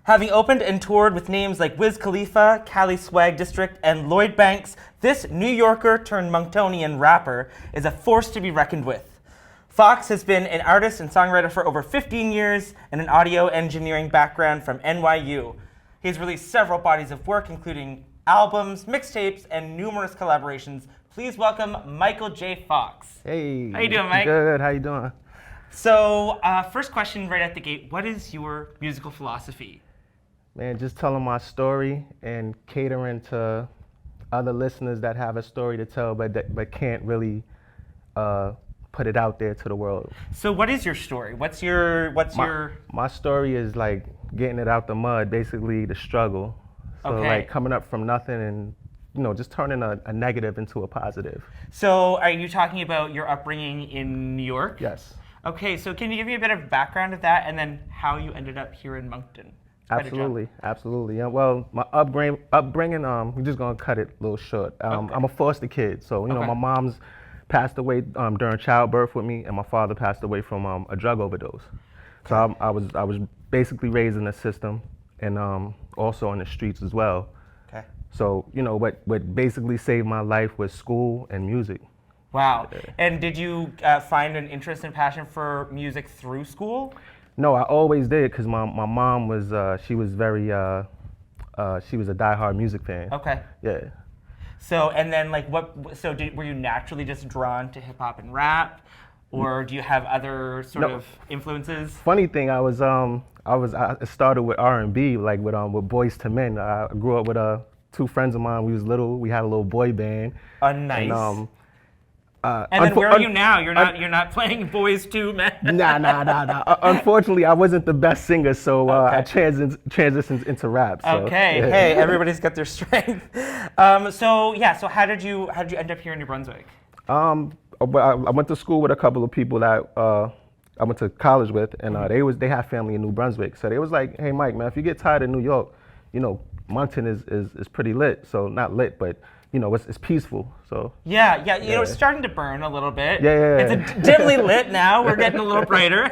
Having opened and toured with names like Wiz Khalifa, Cali Swag District, and Lloyd Banks, this New Yorker turned Monktonian rapper is a force to be reckoned with. Foxx has been an artist and songwriter for over 15 years and an audio engineering background from NYU. He's released several bodies of work, including albums, mixtapes, and numerous collaborations. Please welcome Michael J Foxx. Hey. How you doing, Mike? Good. How you doing? So, first question right at the gate. What is your musical philosophy? Man, just telling my story and catering to other listeners that have a story to tell, but can't really put it out there to the world. So, what is your story? What's My story is like getting it out the mud, basically the struggle. So like coming up from nothing and just turning a negative into a positive. So, are you talking about your upbringing in New York? Yes. Okay, so can you give me a bit of background of that, and then how you ended up here in Moncton? Absolutely. Yeah, well, my upbringing, we're just gonna cut it a little short. I'm a foster kid, so my mom's passed away during childbirth with me, and my father passed away from a drug overdose. So I was basically raised in the system, and also on the streets as well. Okay. So what basically saved my life was school and music. Wow. And did you find an interest and passion for music through school? No, I always did, because my mom was she was very she was a diehard music fan. Okay. Yeah. So and then were you naturally just drawn to hip hop and rap, or do you have other sort of influences? Funny thing, I started with R&B, like with Boyz II Men. I grew up with two friends of mine. We was little. We had a little boy band. Oh, nice. And then where are you now? You're not playing Boyz II Men. Nah. Unfortunately, I wasn't the best singer, so I transitioned into rap. So, okay. Yeah. Hey, everybody's got their strength. So how did you end up here in New Brunswick? I went to school with a couple of people that I went to college with, and they had family in New Brunswick. So they was like, "Hey, Mike, man, if you get tired of New York, Moncton is pretty lit. So not lit, but it's peaceful." So yeah, it's starting to burn a little bit. Yeah. It's dimly lit now. We're getting a little brighter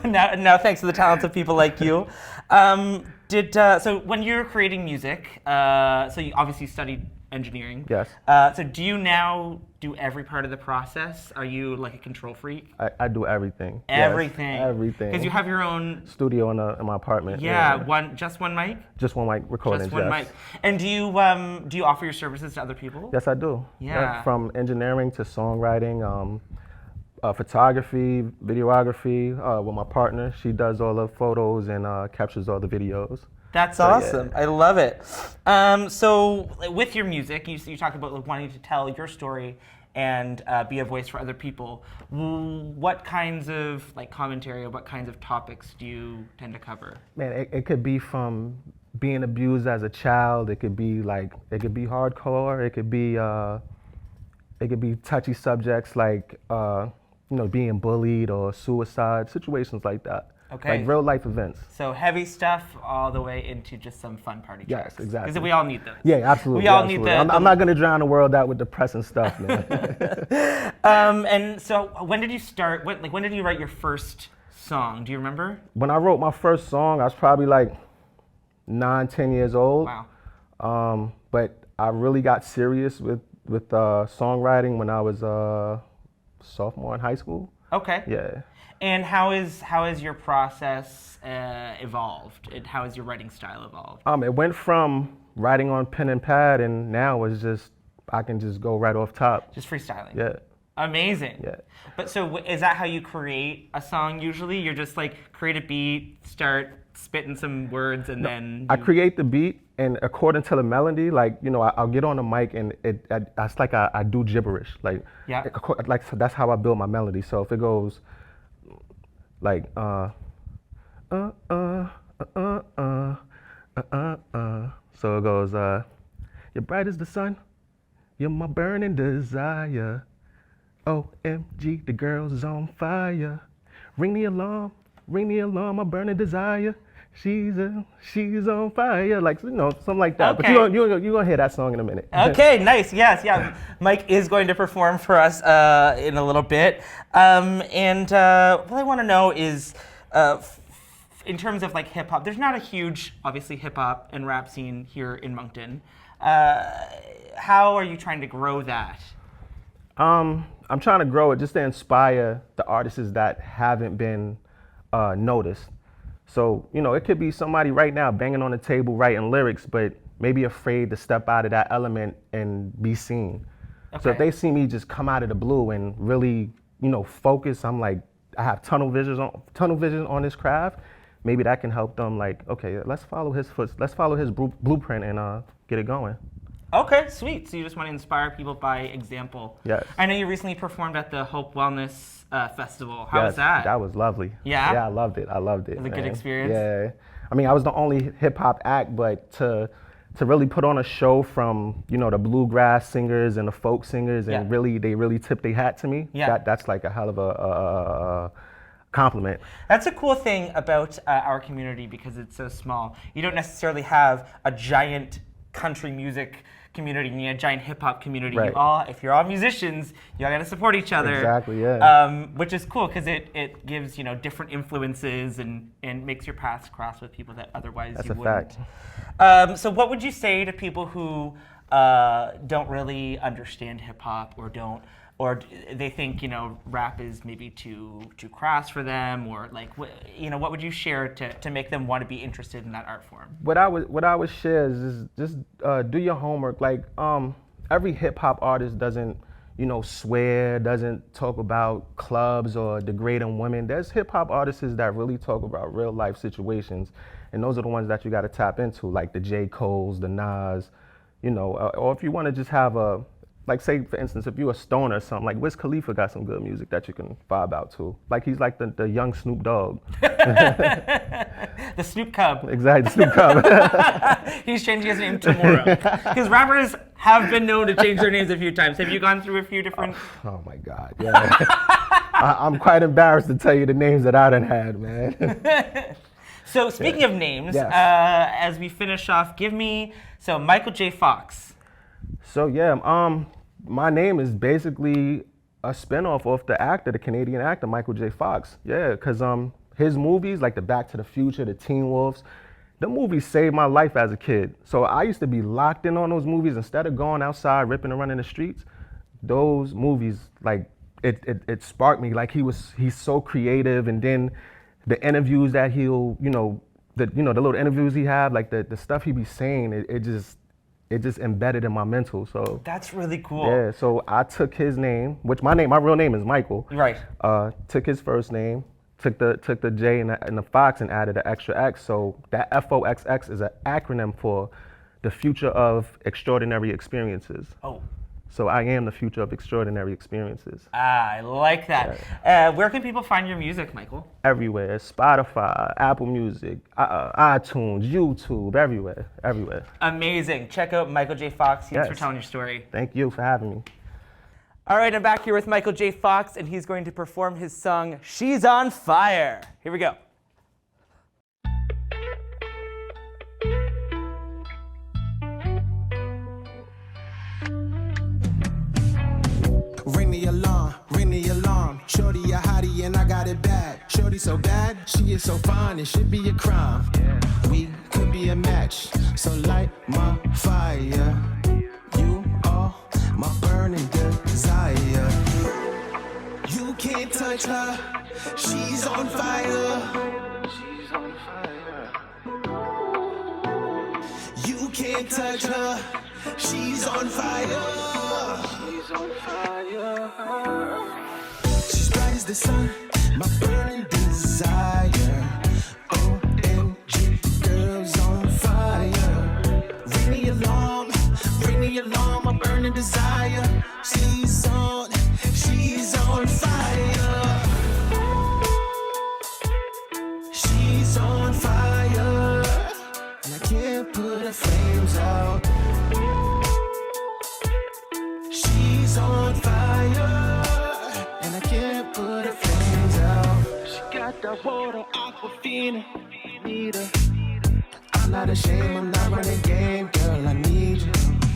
now, thanks to the talents of people like you. So when you're creating music, so you obviously studied engineering. Yes. So do you now do every part of the process? Are you like a control freak? I do everything. Everything. Yes, everything. Because you have your own studio in my apartment. Yeah, just one mic. Just one mic recording. Just one mic. And do you offer your services to other people? Yes, I do. Yeah. From engineering to songwriting, photography, videography. With my partner, she does all the photos and captures all the videos. That's awesome. Yeah. I love it. So with your music, you talk about wanting to tell your story and be a voice for other people. What kinds of commentary or what kinds of topics do you tend to cover? Man, it could be from being abused as a child. It could be hardcore. It could be touchy subjects like being bullied or suicide, situations like that. Okay. Like real life events. So heavy stuff all the way into just some fun party tracks. Yes, exactly. Because we all need those. Yeah, absolutely. We all need that. I'm not going to drown the world out with depressing stuff, man. And so when did you start, when did you write your first song? Do you remember? When I wrote my first song, I was probably like 9, 10 years old. Wow. But I really got serious with songwriting when I was a sophomore in high school. Okay. Yeah. And how is your process evolved? How has your writing style evolved? It went from writing on pen and pad, and now it's just I can just go right off top. Just freestyling. Yeah. Amazing. Yeah. But so is that how you create a song usually? You're just create a beat, start spitting some words, and then I create the beat, and according to the melody, I'll get on the mic, and it's like I do gibberish. So that's how I build my melody. So if it goes so it goes, you're bright as the sun, you're my burning desire. OMG, the girl's is on fire. Ring the alarm, my burning desire. She's on fire, something like that. Okay. But you're gonna hear that song in a minute. Okay, nice. Yes, yeah. Mike is going to perform for us in a little bit. What I want to know is, in terms of like hip hop, there's not a huge, obviously, hip hop and rap scene here in Moncton. How are you trying to grow that? I'm trying to grow it just to inspire the artists that haven't been noticed. So, it could be somebody right now banging on the table writing lyrics, but maybe afraid to step out of that element and be seen. Okay. So if they see me just come out of the blue and really, focus, I'm like, I have tunnel vision on this craft. Maybe that can help them. Like, okay, let's follow his blueprint and get it going. Okay, sweet. So you just want to inspire people by example. Yes. I know you recently performed at the Hope Wellness Festival. How was that? That was lovely. Yeah? Yeah, I loved it. It was a good experience? Yeah. I mean, I was the only hip hop act, but to really put on a show from, the bluegrass singers and the folk singers and they really tipped their hat to me. Yeah. That's like a hell of a compliment. That's a cool thing about our community because it's so small. You don't necessarily have a giant country music community, you need a giant hip hop community. Right. If you're all musicians, you all got to support each other. Exactly, yeah. Which is cool because it gives different influences and makes your paths cross with people that otherwise That's you a wouldn't. Fact. So what would you say to people who don't really understand hip hop or they think rap is maybe too crass for them, or like what would you share to make them want to be interested in that art form? What I would share is just do your homework. Like every hip hop artist doesn't swear, doesn't talk about clubs or degrading women. There's hip hop artists that really talk about real life situations, and those are the ones that you got to tap into, like the J. Cole's, the Nas, or if you want to just have like say for instance, if you're a stoner or something, like Wiz Khalifa got some good music that you can vibe out to. Like he's like the young Snoop Dogg. The Snoop Cub. Exactly, Snoop Cub. He's changing his name tomorrow. Because rappers have been known to change their names a few times. Have you gone through a few different? Oh my God, yeah. I'm quite embarrassed to tell you the names that I done had, man. So speaking of names, yes. As we finish off, Michael J Foxx. So my name is basically a spinoff of the Canadian actor Michael J Foxx. Yeah, because his movies like the Back to the Future, the Teen Wolves, the movies saved my life as a kid. So I used to be locked in on those movies instead of going outside ripping and running the streets. Those movies like it sparked me. Like he's so creative, and then the interviews that he'll the little interviews he have, like the stuff he be saying, it just embedded in my mental. So that's really cool. Yeah, so I took his name, which my real name is Michael. Right. Took his first name, took the J and the Fox and added an extra X. So that FOXX is an acronym for the Future of Extraordinary Experiences. Oh. So I am the future of extraordinary experiences. I like that. Where can people find your music, Michael? Everywhere. Spotify, Apple Music, iTunes, YouTube, everywhere. Amazing. Check out Michael J Foxx. Thanks for telling your story. Thank you for having me. All right, I'm back here with Michael J Foxx, and he's going to perform his song, She's on Fire. Here we go. Ring the alarm. Shorty a hottie and I got it bad. Shorty so bad, she is so fine, it should be a crime. We could be a match, so light my fire. You are my burning desire. You can't touch her, she's on fire. She's on fire. You can't touch her, she's on fire. She's on fire. She's bright as the sun, my burning desire. OMG, girl's on fire. Ring the alarm, my burning desire. She's on fire. She's on fire, and I can't put her flames out. She's on fire, and I can't put her flames out. She got that water, Aquafina, need her. I'm not ashamed, I'm not running game, girl, I need you.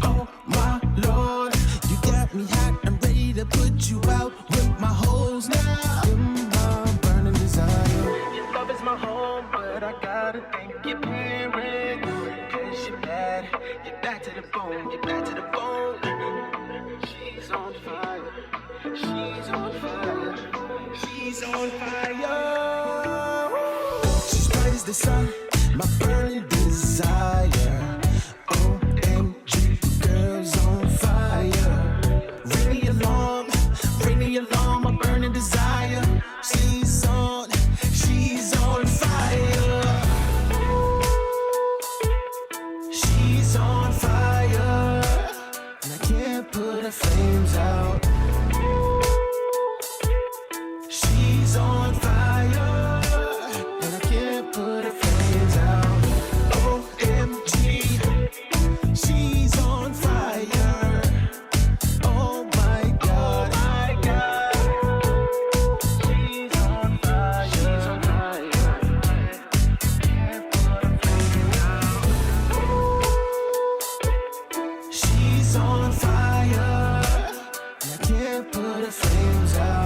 Oh my Lord, you got me hot, I'm ready to put you out with my hoes now. You're my burning desire. Your love is my home, but to thank your parents. Cause you're bad, you're bad to the bone, you're bad to the bone. She's on fire, she's on fire, she's on fire. She's bright as the sun, my burning desire. OMG, the girl's on fire. Ring the alarm, my burning desire. She's on fire. She's on fire, and I can't put her flames out. She's on fire, and I can't put her flames out. OMG, she's on fire. Oh my God, she's on fire. She's on fire. Can't put her flames out. She's on fire, and I can't put her flames out.